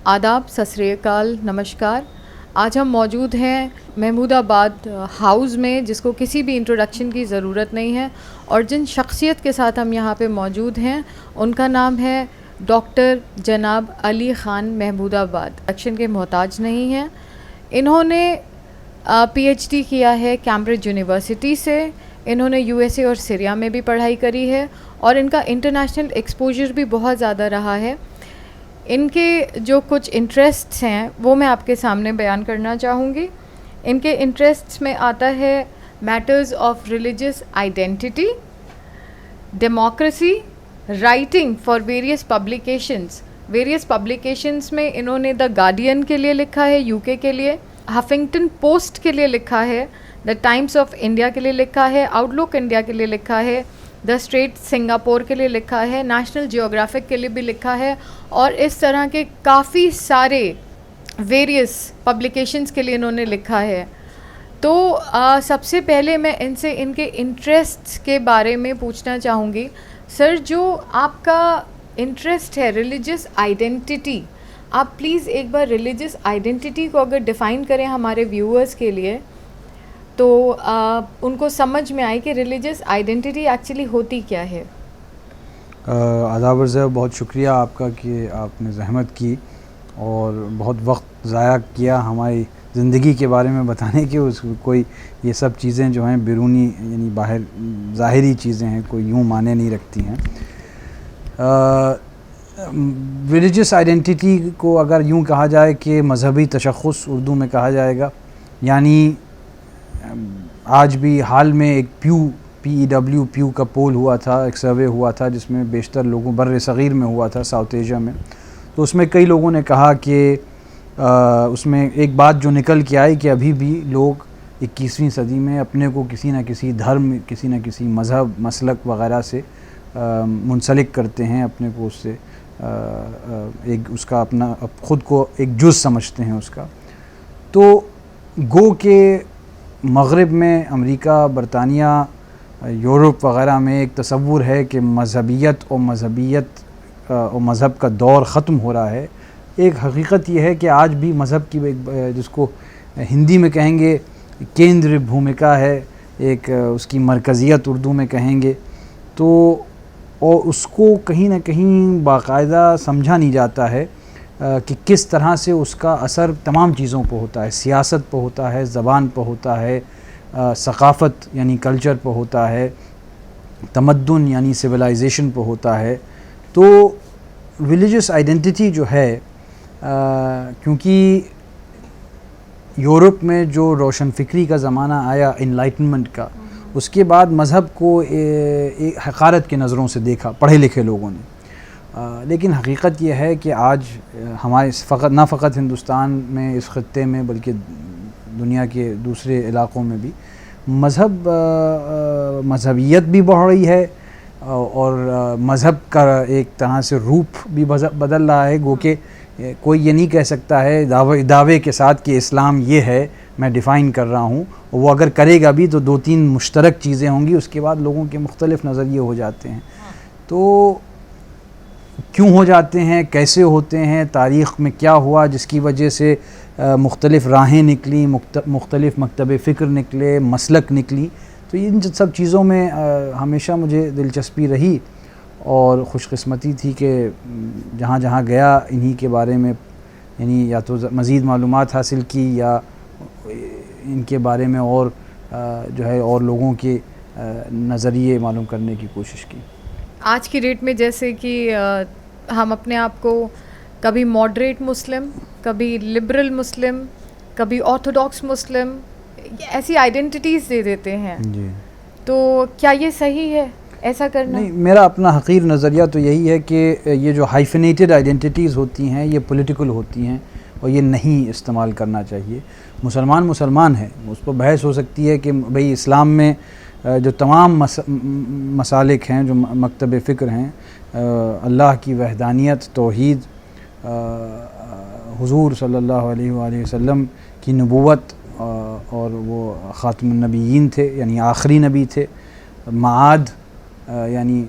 आदाब, सत श्री अकाल, नमस्कार। आज हम मौजूद हैं महमूदाबाद हाउस में, जिसको किसी भी इंट्रोडक्शन की ज़रूरत नहीं है, और जिन शख्सियत के साथ हम यहाँ पे मौजूद हैं उनका नाम है डॉक्टर जनाब अली ख़ान महमूदाबाद। इंट्रोडक्शन के मोहताज नहीं हैं। इन्होंने पीएचडी किया है कैम्ब्रिज यूनिवर्सिटी से। इन्होंने यूएसए और सीरिया में भी पढ़ाई करी है और इनका इंटरनेशनल एक्सपोजर भी बहुत ज़्यादा रहा है। इनके जो कुछ इंटरेस्ट्स हैं वो मैं आपके सामने बयान करना चाहूँगी। इनके इंटरेस्ट्स में आता है matters of religious identity, democracy, writing for various publications में इन्होंने द गार्डियन के लिए लिखा है यूके के लिए, हफिंगटन पोस्ट के लिए लिखा है, द टाइम्स ऑफ इंडिया के लिए लिखा है, आउटलुक इंडिया के लिए लिखा है, द स्ट्रेट सिंगापुर के लिए लिखा है, नेशनल जियोग्राफिक के लिए भी लिखा है, और इस तरह के काफ़ी सारे वेरियस पब्लिकेशंस के लिए इन्होंने लिखा है। तो सबसे पहले मैं इनसे इनके इंटरेस्ट्स के बारे में पूछना चाहूँगी। सर, जो आपका इंटरेस्ट है रिलीजियस आइडेंटिटी, आप प्लीज़ एक बार रिलीजियस आइडेंटिटी को अगर डिफ़ाइन करें हमारे व्यूअर्स के लिए, तो उनको समझ में आए कि रिलीजियस आइडेंटिटी एक्चुअली होती क्या है। आदाब अर्ज़, बहुत शुक्रिया आपका कि आपने ज़हमत की और बहुत वक्त ज़ाया किया हमारी ज़िंदगी के बारे में बताने की। उस कोई ये सब चीज़ें जो हैं बिरूनी यानी बाहर ज़ाहिरी चीज़ें हैं, कोई यूँ माने नहीं रखती हैं। रिलीजियस आइडेंटिटी को अगर यूँ कहा जाए कि मज़हबी तशख़्ख़ुस उर्दू में कहा जाएगा, यानी आज भी हाल में एक PEW का पोल हुआ था, एक सर्वे हुआ था जिसमें बेशतर लोगों बर्र सग़ीर में हुआ था, साउथ एशिया में। तो उसमें कई लोगों ने कहा कि उसमें एक बात जो निकल के आई कि अभी भी लोग 21वीं सदी में अपने को किसी न किसी धर्म, किसी न किसी मज़हब, मसलक वग़ैरह से मुंसलिक करते हैं, अपने को उससे एक उसका अपना ख़ुद को एक जुज़ समझते हैं उसका। तो गो के मग़रिब में, अमेरिका, बरतानिया, यूरोप वग़ैरह में एक तसव्वुर है कि मज़हबियत और मज़हब का दौर ख़त्म हो रहा है। एक हकीकत यह है कि आज भी मज़हब की एक, जिसको हिंदी में कहेंगे केंद्र भूमिका है, एक उसकी मरकज़ियत उर्दू में कहेंगे, तो और उसको कहीं ना कहीं बाकायदा समझा नहीं जाता है कि किस तरह से उसका असर तमाम चीज़ों पर होता है। सियासत पर होता है, ज़बान पर होता है, सक़ाफ़त यानी कल्चर पर होता है, तमद्दुन यानी सिविलाइजेशन पर होता है। तो रिलीजियस आइडेंटिटी जो है, क्योंकि यूरोप में जो रोशन फ़िक्री का ज़माना आया इनलाइटनमेंट का, उसके बाद मज़हब को एक हक़ारत के नज़रों से देखा पढ़े लिखे लोगों ने। लेकिन हकीकत यह है कि आज हमारे न फ़क़त हिंदुस्तान में, इस ख़ित्ते में, बल्कि दुनिया के दूसरे इलाक़ों में भी मज़हबियत भी बढ़ रही है और मज़हब का एक तरह से रूप भी बदल रहा है। गो के कोई ये नहीं कह सकता है दावे के साथ कि इस्लाम ये है, मैं डिफ़ाइन कर रहा हूँ। वो अगर करेगा भी तो 2-3 मुश्तरक चीज़ें होंगी, उसके बाद लोगों के मुख्तलिफ़ नज़रिए हो जाते हैं। तो क्यों हो जाते हैं, कैसे होते हैं, तारीख़ में क्या हुआ जिसकी वजह से मुख्तलिफ़ राहें निकली, मुख्तलिफ़ मकतब फ़िक्र निकले, मसलक निकली। तो इन सब चीज़ों में हमेशा मुझे दिलचस्पी रही और ख़ुशकिस्मती थी कि जहाँ जहाँ गया इन्हीं के बारे में यानी या तो मज़ीद मालूमात हासिल की या इनके बारे में और जो है और लोगों के नज़रिए मालूम करने की कोशिश की। आज की डेट में जैसे कि हम अपने आप को कभी मॉडरेट मुस्लिम, कभी लिबरल मुस्लिम, कभी ऑर्थोडॉक्स मुस्लिम, ऐसी आइडेंटिटीज़ दे देते हैं जी। तो क्या ये सही है ऐसा करना? नहीं, मेरा अपना हक़ीर नज़रिया तो यही है कि ये जो हाइफिनेटेड आइडेंटिटीज़ होती हैं ये पॉलिटिकल होती हैं और ये नहीं इस्तेमाल करना चाहिए। मुसलमान है, उस पर बहस हो सकती है कि भाई इस्लाम में जो तमाम मसालिक हैं, जो मकतब फ़िक्र हैं, अल्लाह की वहदानियत, तौहीद, हुज़ूर सल्लल्लाहु अलैहि वसल्लम की नबूवत, और वो ख़ातमुन नबिय्यीन थे यानी आखिरी नबी थे, माद यानी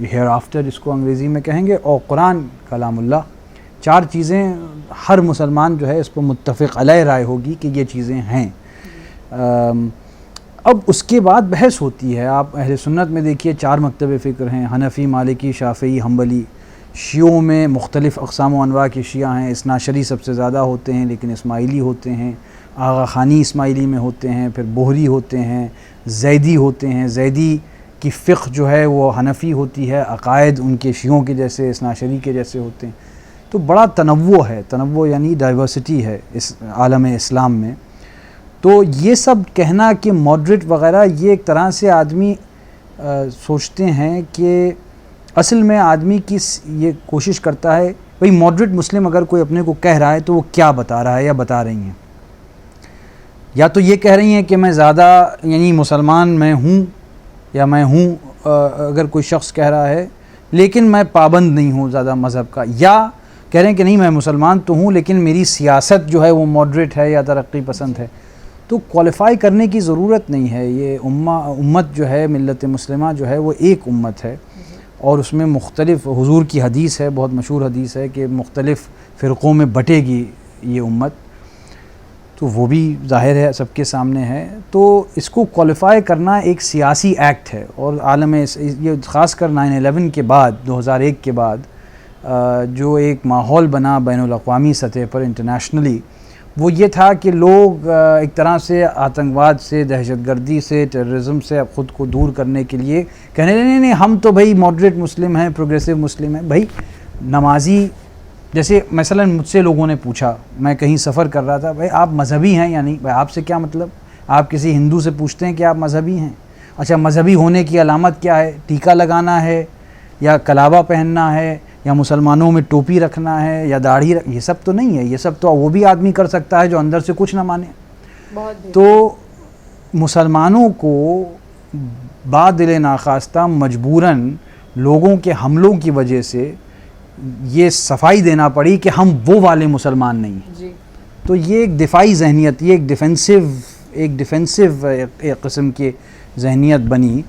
हेयर आफ्टर जिसको अंग्रेज़ी में कहेंगे, और कुरान कलामुल्लाह, 4 चीज़ें हर मुसलमान जो है इस पर मुत्तफ़िक़ अलैह राय होगी कि ये चीज़ें हैं। अब उसके बाद बहस होती है। आप अहले सुन्नत में देखिए 4 मकतब फ़िक्र हैं, हनफ़ी, मालिकी, शाफ़िई, हम्बली। शियों में मुख्तलिफ़ अक़साम व अनवा के शिया हैं, इस्नाशरी सबसे ज़्यादा होते हैं लेकिन इस्माइली होते हैं, आगा ख़ानी इस्माइली में होते हैं, फिर बोहरी होते हैं, ज़ैदी होते हैं। ज़ैदी की फ़िक़्ह जो है वो हनफ़ी होती है, अक़ायद उनके शियों के जैसे, इस्नाशरी के जैसे होते हैं। तो बड़ा तनव्वुअ है, तनव्वुअ यानी डाइवर्सिटी है इस आलम इस्लाम में। तो ये सब कहना कि मॉडरेट वग़ैरह, ये एक तरह से आदमी सोचते हैं कि असल में आदमी की ये कोशिश करता है भाई मॉडरेट मुस्लिम अगर कोई अपने को कह रहा है तो वो क्या बता रहा है या बता रही हैं। या तो ये कह रही हैं कि मैं ज़्यादा यानी मुसलमान मैं हूँ या मैं हूँ, अगर कोई शख्स कह रहा है लेकिन मैं पाबंद नहीं हूँ ज़्यादा मज़हब का, या कह रहे हैं कि नहीं मैं मुसलमान तो हूँ लेकिन मेरी सियासत जो है वो मॉडरेट है या तरक्की पसंद है। तो क्वालिफ़ाई करने की ज़रूरत नहीं है। ये उम्मत जो है, मिल्लत मुस्लिमा जो है वो एक उम्मत है और उसमें मुख्तलिफ़, हुज़ूर की हदीस है, बहुत मशहूर हदीस है कि मुख्तलिफ़ फ़िरक़ों में बटेगी ये उम्मत, तो वो भी ज़ाहिर है सबके सामने है। तो इसको क्वालिफ़ाई करना एक सियासी एक्ट है और आलम ये ख़ासकर 9/11 के बाद, 2001 के बाद जो एक माहौल बना बैनुल अक़वामी सतह पर इंटरनेशनली, वो ये था कि लोग एक तरह से आतंकवाद से, दहशतगर्दी से, टेररिज्म से अब ख़ुद को दूर करने के लिए कहने नहीं नहीं हम तो भाई मॉडरेट मुस्लिम हैं, प्रोग्रेसिव मुस्लिम हैं। भाई नमाजी, जैसे मसलन मुझसे लोगों ने पूछा, मैं कहीं सफ़र कर रहा था, भाई आप मज़हबी हैं या नहीं? भाई आपसे क्या मतलब? आप किसी हिंदू से पूछते हैं कि आप मज़हबी हैं? अच्छा, मज़हबी होने की अलामत क्या है? टीका लगाना है या कलावा पहनना है या मुसलमानों में टोपी रखना है या दाढ़ी ये सब तो नहीं है। ये सब तो वो भी आदमी कर सकता है जो अंदर से कुछ ना माने। तो मुसलमानों को बादिल नाखास्ता मजबूरन लोगों के हमलों की वजह से ये सफाई देना पड़ी कि हम वो वाले मुसलमान नहीं हैं। तो ये एक दिफाई जहनियत, ये एक डिफेंसिव एक किस्म की जहनियत बनी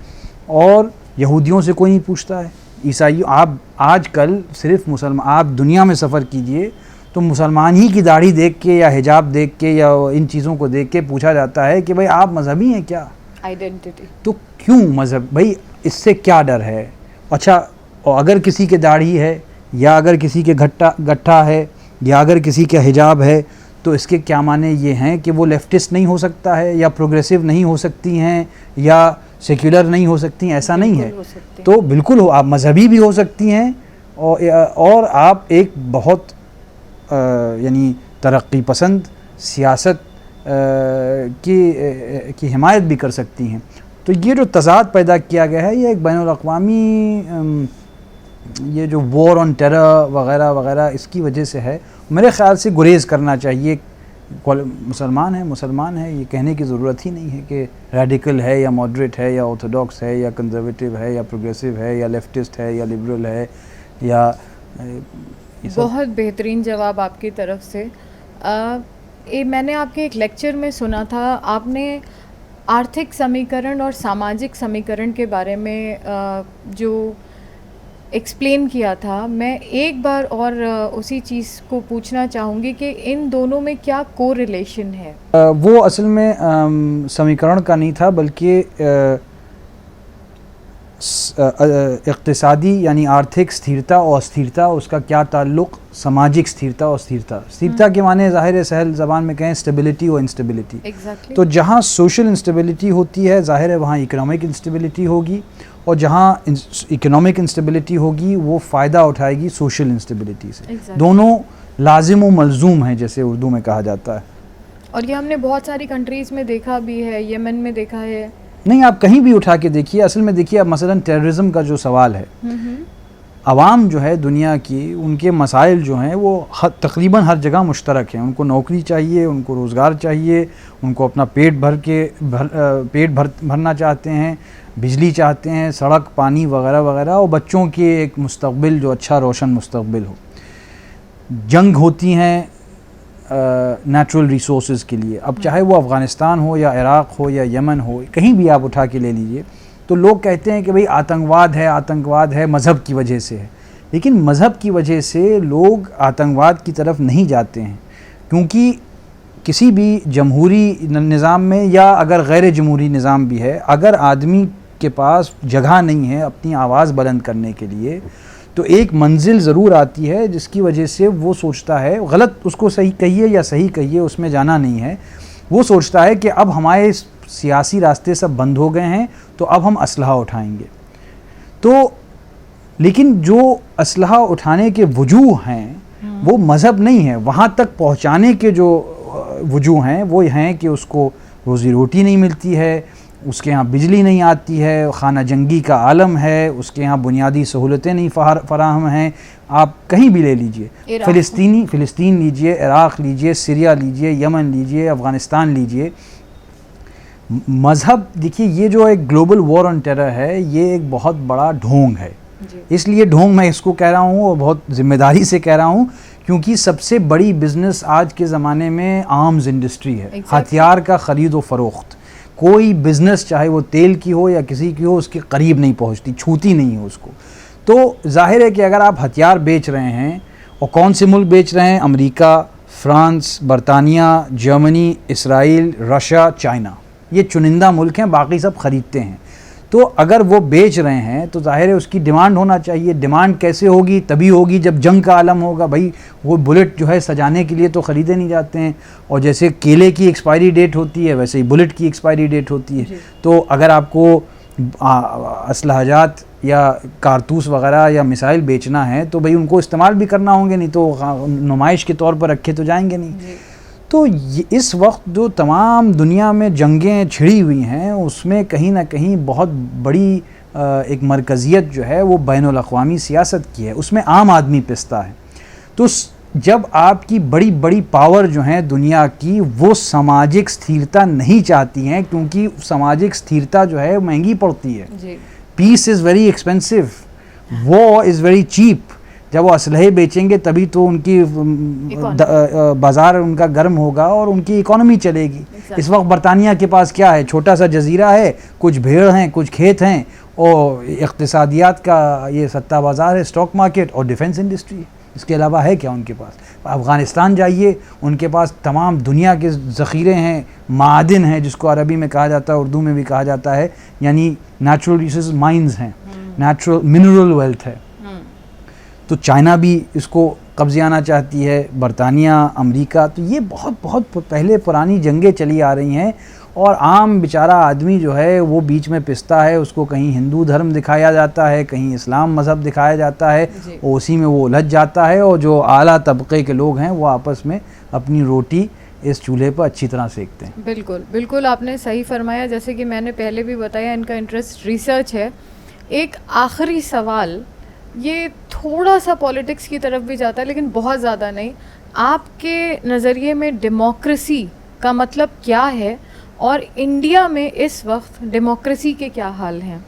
और यहूदियों से कोई नहीं पूछता है, ईसाइयों। आप आजकल सिर्फ मुसलमान, आप दुनिया में सफ़र कीजिए तो मुसलमान ही की दाढ़ी देख के या हिजाब देख के या इन चीज़ों को देख के पूछा जाता है कि भाई आप मजहबी हैं क्या? आइडेंटिटी। तो क्यों मज़हब? भाई इससे क्या डर है? अच्छा, और अगर किसी के दाढ़ी है या अगर किसी के गट्ठा है या अगर किसी का हिजाब है तो इसके क्या माने ये हैं कि वो लेफ्टिस्ट नहीं हो सकता है या प्रोग्रेसिव नहीं हो सकती हैं या सेक्युलर नहीं हो सकती हैं? ऐसा नहीं है। तो बिल्कुल हो, आप मजहबी भी हो सकती हैं और आप एक बहुत यानी तरक्की पसंद सियासत की हिमायत भी कर सकती हैं। तो ये जो तज़ाद पैदा किया गया है, ये एक बैनुल अक़वामी ये जो वॉर ऑन टेरर वग़ैरह वग़ैरह इसकी वजह से है। मेरे ख़्याल से गुरेज़ करना चाहिए। मुसलमान है, ये कहने की ज़रूरत ही नहीं है कि रेडिकल है या मॉडरेट है या ऑर्थोडॉक्स है या कंजर्वेटिव है या प्रोग्रेसिव है या लेफ्टिस्ट है या लिबरल है या बहुत बेहतरीन जवाब आपकी तरफ से। मैंने आपके एक लेक्चर में सुना था, आपने आर्थिक समीकरण और सामाजिक समीकरण के बारे में जो एक्सप्लेन किया था। मैं एक बार और उसी चीज़ को पूछना चाहूँगी कि इन दोनों में क्या कोरिलेशन है? वो असल में समीकरण का नहीं था बल्कि इक़्तिसादी यानी आर्थिक स्थिरता और अस्थिरता, उसका क्या ताल्लुक़ सामाजिक स्थिरता और स्थिरता के माने ज़ाहिर है सहल ज़बान में कहें स्टेबिलिटी और इंस्टेबिलिटी। Exactly. तो जहाँ सोशल इंस्टेबिलिटी होती है ज़ाहिर है वहाँ इकोनॉमिक इंस्टेबिलिटी होगी और जहाँ इकोनॉमिक इंस्टेबिलिटी होगी वो फ़ायदा उठाएगी सोशल इंस्टेबिलिटी से। Exactly. दोनों लाजिम व मलजूम हैं जैसे उर्दू में कहा जाता है। और ये हमने बहुत सारी कंट्रीज़ में देखा भी है, यमन में देखा है। नहीं, आप कहीं भी उठा के देखिए। असल में देखिए, अब मसलन टेररिज्म का जो सवाल है, आवाम जो है दुनिया की, उनके मसाइल जो हैं वो तकरीबन हर जगह मुश्तरक हैं। उनको नौकरी चाहिए, उनको रोज़गार चाहिए, उनको अपना पेट भरना चाहते हैं, बिजली चाहते हैं, सड़क, पानी वगैरह वगैरह, और बच्चों के एक मुस्तक़बिल जो अच्छा रोशन मुस्तक़बिल हो। जंग होती हैं नेचुरल रिसोर्सेज के लिए। अब चाहे वो अफ़गानिस्तान हो या इराक़ हो या यमन हो, कहीं भी आप उठा के ले लीजिए, तो लोग कहते हैं कि भाई आतंकवाद है मज़हब की वजह से है। लेकिन मज़हब की वजह से लोग आतंकवाद की तरफ नहीं जाते हैं, क्योंकि किसी भी जमहूरी निज़ाम में या अगर गैर जमहूरी निज़ाम भी है, अगर आदमी के पास जगह नहीं है अपनी आवाज़ बुलंद करने के लिए, तो एक मंजिल ज़रूर आती है जिसकी वजह से वो सोचता है, गलत उसको सही कहिए या सही कहिए उसमें जाना नहीं है, वो सोचता है कि अब हमारे सियासी रास्ते सब बंद हो गए हैं तो अब हम असलहा उठाएंगे। तो लेकिन जो असलहा उठाने के वजूह हैं वो मज़हब नहीं है, वहाँ तक पहुँचाने के जो वजूह हैं वो हैं कि उसको रोज़ी रोटी नहीं मिलती है, उसके यहाँ बिजली नहीं आती है, खाना जंगी का आलम है, उसके यहाँ बुनियादी सहूलतें नहीं फराहम हैं। आप कहीं भी ले लीजिए, फ़िलिस्तीन लीजिए, इराक़ लीजिए, सीरिया लीजिए, यमन लीजिए, अफ़गानिस्तान लीजिए, मज़हब देखिए ये जो एक ग्लोबल वॉर ऑन टेरर है ये एक बहुत बड़ा ढोंग है। इसलिए ढोंग मैं इसको कह रहा हूँ और बहुत ज़िम्मेदारी से कह रहा हूँ, क्योंकि सबसे बड़ी बिज़नेस आज के ज़माने में आर्म्स इंडस्ट्री है, हथियार का ख़रीद व फ़रोख्त। कोई बिज़नेस चाहे वो तेल की हो या किसी की हो उसके करीब नहीं पहुंचती, छूती नहीं है उसको। तो जाहिर है कि अगर आप हथियार बेच रहे हैं, और कौन से मुल्क बेच रहे हैं? अमेरिका, फ्रांस, बरतानिया, जर्मनी, इसराइल, रशिया, चाइना, ये चुनिंदा मुल्क हैं, बाकी सब ख़रीदते हैं। तो अगर वो बेच रहे हैं तो जाहिर है उसकी डिमांड होना चाहिए। डिमांड कैसे होगी? तभी होगी जब जंग का आलम होगा। भाई वो बुलेट जो है सजाने के लिए तो ख़रीदे नहीं जाते हैं, और जैसे केले की एक्सपायरी डेट होती है वैसे ही बुलेट की एक्सपायरी डेट होती है। तो अगर आपको असलहाजात या कारतूस वगैरह या मिसाइल बेचना है तो भाई उनको इस्तेमाल भी करना होंगे, नहीं तो नुमाइश के तौर पर रखे तो जाएंगे नहीं। तो इस वक्त जो तमाम दुनिया में जंगें छिड़ी हुई हैं उसमें कहीं ना कहीं बहुत बड़ी एक मरकज़ियत जो है वो बैनुल अक़वामी सियासत की है, उसमें आम आदमी पिसता है। तो जब आपकी बड़ी बड़ी पावर जो हैं दुनिया की वो सामाजिक स्थिरता नहीं चाहती हैं, क्योंकि सामाजिक स्थिरता जो है महंगी पड़ती है। Peace is very expensive, war is very cheap. जब वो असलहे बेचेंगे तभी तो उनकी बाज़ार उनका गर्म होगा और उनकी इकोनॉमी चलेगी। इस वक्त बरतानिया के पास क्या है? छोटा सा जजीरा है, कुछ भेड़ हैं, कुछ खेत हैं, और इक़्तिसादियात का ये सत्ता बाज़ार है, स्टॉक मार्केट और डिफेंस इंडस्ट्री। इसके अलावा है क्या उनके पास? अफ़गानिस्तान जाइए, उनके पास तमाम दुनिया के ज़ख़ीरे हैं, मादिन हैं, जिसको अरबी में कहा जाता है, उर्दू में भी कहा जाता है, यानी नेचुरल रिसोर्स माइंस हैं, नेचुरल मिनरल वेल्थ है। तो चाइना भी इसको कब्ज़े आना चाहती है, बरतानिया, अमेरिका। तो ये बहुत बहुत पहले पुरानी जंगें चली आ रही हैं, और आम बेचारा आदमी जो है वो बीच में पिसता है। उसको कहीं हिंदू धर्म दिखाया जाता है, कहीं इस्लाम मज़हब दिखाया जाता है, और उसी में वो उलझ जाता है, और जो आला तबके के लोग हैं वो आपस में अपनी रोटी इस चूल्हे पर अच्छी तरह सेकते हैं। बिल्कुल बिल्कुल, आपने सही फरमाया। जैसे कि मैंने पहले भी बताया, इनका इंटरेस्ट रिसर्च है। एक आखिरी सवाल, ये थोड़ा सा पॉलिटिक्स की तरफ भी जाता है लेकिन बहुत ज़्यादा नहीं। आपके नज़रिए में डेमोक्रेसी का मतलब क्या है, और इंडिया में इस वक्त डेमोक्रेसी के क्या हाल हैं?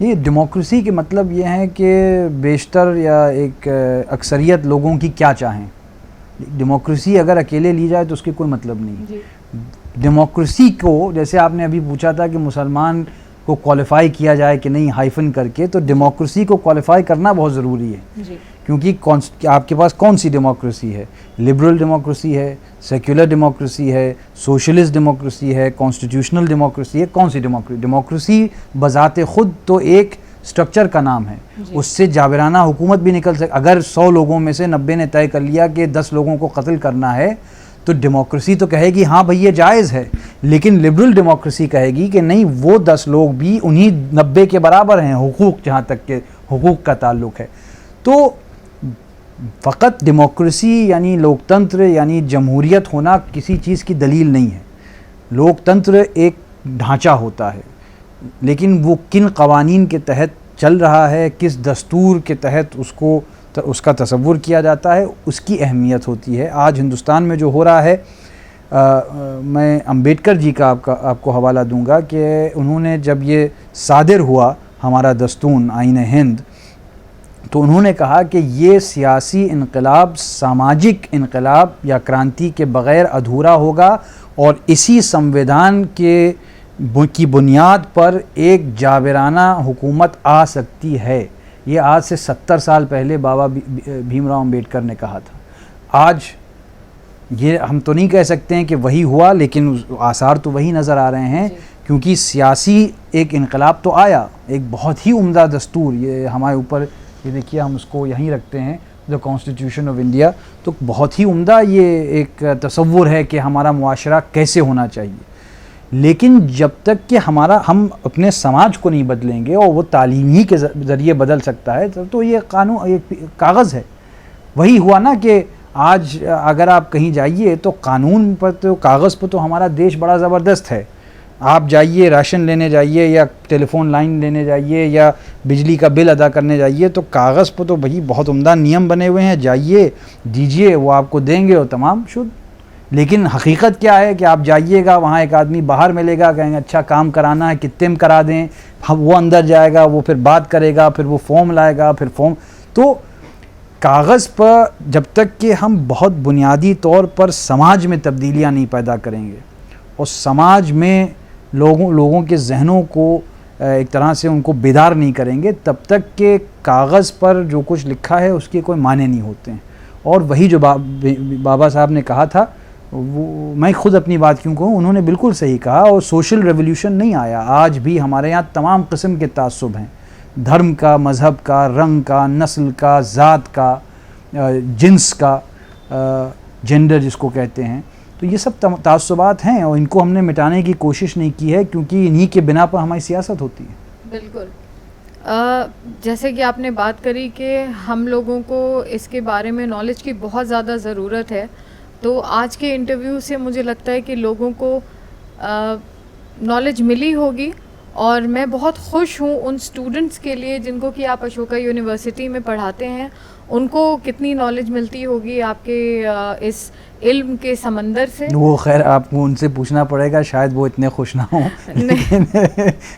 ये डेमोक्रेसी के मतलब ये है कि बेशतर या एक अक्सरियत लोगों की क्या चाहें। डेमोक्रेसी अगर अकेले ली जाए तो उसके कोई मतलब नहीं। डेमोक्रेसी को, जैसे आपने अभी पूछा था कि मुसलमान को क्वालिफाई किया जाए कि नहीं हाइफन करके, तो डेमोक्रेसी को क्वालिफाई करना बहुत ज़रूरी है जी। क्योंकि आपके पास कौन सी डेमोक्रेसी है? लिबरल डेमोक्रेसी है, सेक्युलर डेमोक्रेसी है, सोशलिस्ट डेमोक्रेसी है, कॉन्स्टिट्यूशनल डेमोक्रेसी है। कौन सी डेमोक्रेसी? डेमोक्रेसी बज़ाते ख़ुद तो एक स्ट्रक्चर का नाम है, उससे जाबिराना हुकूमत भी निकल सकती। अगर 100 लोगों में से 90 ने तय कर लिया कि 10 लोगों को कत्ल करना है, तो डेमोक्रेसी तो कहेगी हाँ भाई ये जायज़ है, लेकिन लिबरल डेमोक्रेसी कहेगी कि नहीं, वो 10 लोग भी उन्हीं 90 के बराबर हैं हुकूक, जहाँ तक के हुकूक का ताल्लुक़ है। तो फ़कत डेमोक्रेसी यानी लोकतंत्र यानी जमहूरियत होना किसी चीज़ की दलील नहीं है। लोकतंत्र एक ढांचा होता है, लेकिन वो किन कवानीन के तहत चल रहा है, किस दस्तूर के तहत उसका तसव्वुर किया जाता है, उसकी अहमियत होती है। आज हिंदुस्तान में जो हो रहा है, मैं अंबेडकर जी का आपको हवाला दूंगा कि उन्होंने जब ये सादिर हुआ हमारा दस्तूर आईन हिंद, तो उन्होंने कहा कि ये सियासी इनकलाब सामाजिक इनकलाब या क्रांति के बग़ैर अधूरा होगा, और इसी संविधान की बुनियाद पर एक जाबिराना हुकूमत आ सकती है। ये आज से 70 साल पहले बाबा भीमराव अंबेडकर ने कहा था। आज ये हम तो नहीं कह सकते हैं कि वही हुआ, लेकिन आसार तो वही नज़र आ रहे हैं, क्योंकि सियासी एक इनकलाब तो आया, एक बहुत ही उम्दा दस्तूर, ये हमारे ऊपर, ये देखिए हम उसको यहीं रखते हैं, द कॉन्स्टिट्यूशन ऑफ इंडिया, तो बहुत ही उम्दा ये एक तसव्वुर है कि हमारा मुआशरा कैसे होना चाहिए। लेकिन जब तक कि हम अपने समाज को नहीं बदलेंगे, और वो तालीम ही के ज़रिए बदल सकता है, तो ये कानून एक कागज़ है। वही हुआ ना कि आज अगर आप कहीं जाइए तो कानून पर, तो कागज़ पर तो हमारा देश बड़ा ज़बरदस्त है। आप जाइए, राशन लेने जाइए, या टेलीफोन लाइन लेने जाइए, या बिजली का बिल अदा करने जाइए, तो कागज़ पर तो भाई बहुत उम्दा नियम बने हुए हैं, जाइए दीजिए, वो आपको देंगे और तमाम शुद्ध। लेकिन हकीकत क्या है कि आप जाइएगा, वहाँ एक आदमी बाहर मिलेगा, कहेंगे अच्छा काम कराना है, कितने में करा दें, हम वो अंदर जाएगा, वो फिर बात करेगा, फिर वो फॉर्म लाएगा, फिर फॉर्म, तो कागज़ पर जब तक कि हम बहुत बुनियादी तौर पर समाज में तब्दीलियाँ नहीं पैदा करेंगे, और समाज में लोगों के जहनों को एक तरह से उनको बेदार नहीं करेंगे, तब तक के कागज़ पर जो कुछ लिखा है उसके कोई माने नहीं होते हैं। और वही जो बाबा साहब ने कहा था, वो मैं खुद अपनी बात क्यों कहूँ, उन्होंने बिल्कुल सही कहा। और सोशल रेवोल्यूशन नहीं आया, आज भी हमारे यहाँ तमाम किस्म के तासुब हैं, धर्म का, मज़हब का, रंग का, नस्ल का, ज़ात का, जिन्स का, जेंडर जिसको कहते हैं, तो ये सब तासुबात हैं, और इनको हमने मिटाने की कोशिश नहीं की है, क्योंकि इन्हीं के बिना पर हमारी सियासत होती है। बिल्कुल। जैसे कि आपने बात करी कि हम लोगों को इसके बारे में नॉलेज की बहुत ज़्यादा ज़रूरत है, तो आज के इंटरव्यू से मुझे लगता है कि लोगों को नॉलेज मिली होगी। और मैं बहुत खुश हूँ उन स्टूडेंट्स के लिए जिनको कि आप अशोका यूनिवर्सिटी में पढ़ाते हैं, उनको कितनी नॉलेज मिलती होगी आपके इस इल्म के समंदर से। वो खैर आपको उनसे पूछना पड़ेगा, शायद वो इतने खुश ना हों, लेकिन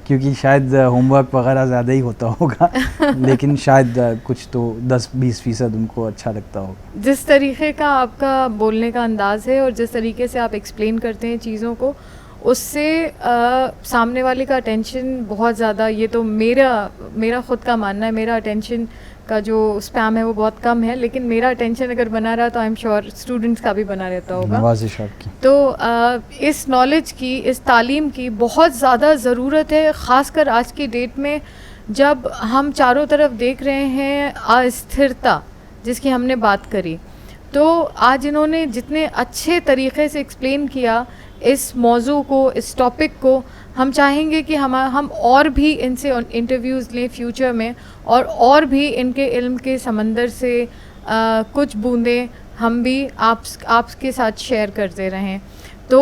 क्योंकि शायद होमवर्क वगैरह ज़्यादा ही होता होगा, लेकिन शायद कुछ तो 10-20% उनको अच्छा लगता होगा। जिस तरीके का आपका बोलने का अंदाज़ है और जिस तरीके से आप एक्सप्लेन करते हैं चीज़ों को, उससे सामने वाले का अटेंशन बहुत ज़्यादा, ये तो मेरा ख़ुद का मानना है, मेरा अटेंशन का जो स्पैम है वो बहुत कम है, लेकिन मेरा अटेंशन अगर बना रहा तो आई एम श्योर स्टूडेंट्स का भी बना रहता होगा। नवाज़िश आपकी। तो इस नॉलेज की, इस तालीम की बहुत ज़्यादा ज़रूरत है, ख़ासकर आज की डेट में जब हम चारों तरफ देख रहे हैं अस्थिरता जिसकी हमने बात करी। तो आज इन्होंने जितने अच्छे तरीक़े से एक्सप्लेन किया इस मौजू को, इस टॉपिक को, हम चाहेंगे कि हम और भी इनसे इंटरव्यूज़ लें फ्यूचर में, और भी इनके इल्म के समंदर से कुछ बूंदें हम भी आपके साथ शेयर करते रहें। तो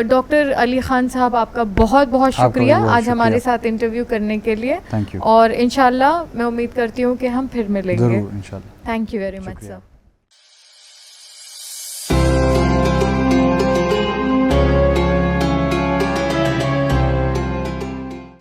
डॉक्टर अली ख़ान साहब, आपका बहुत बहुत शुक्रिया आज हमारे साथ इंटरव्यू करने के लिए। Thank you. और इंशाल्लाह मैं उम्मीद करती हूँ कि हम फिर मिलेंगे। ज़रूर इंशाल्लाह। Thank you very much sir.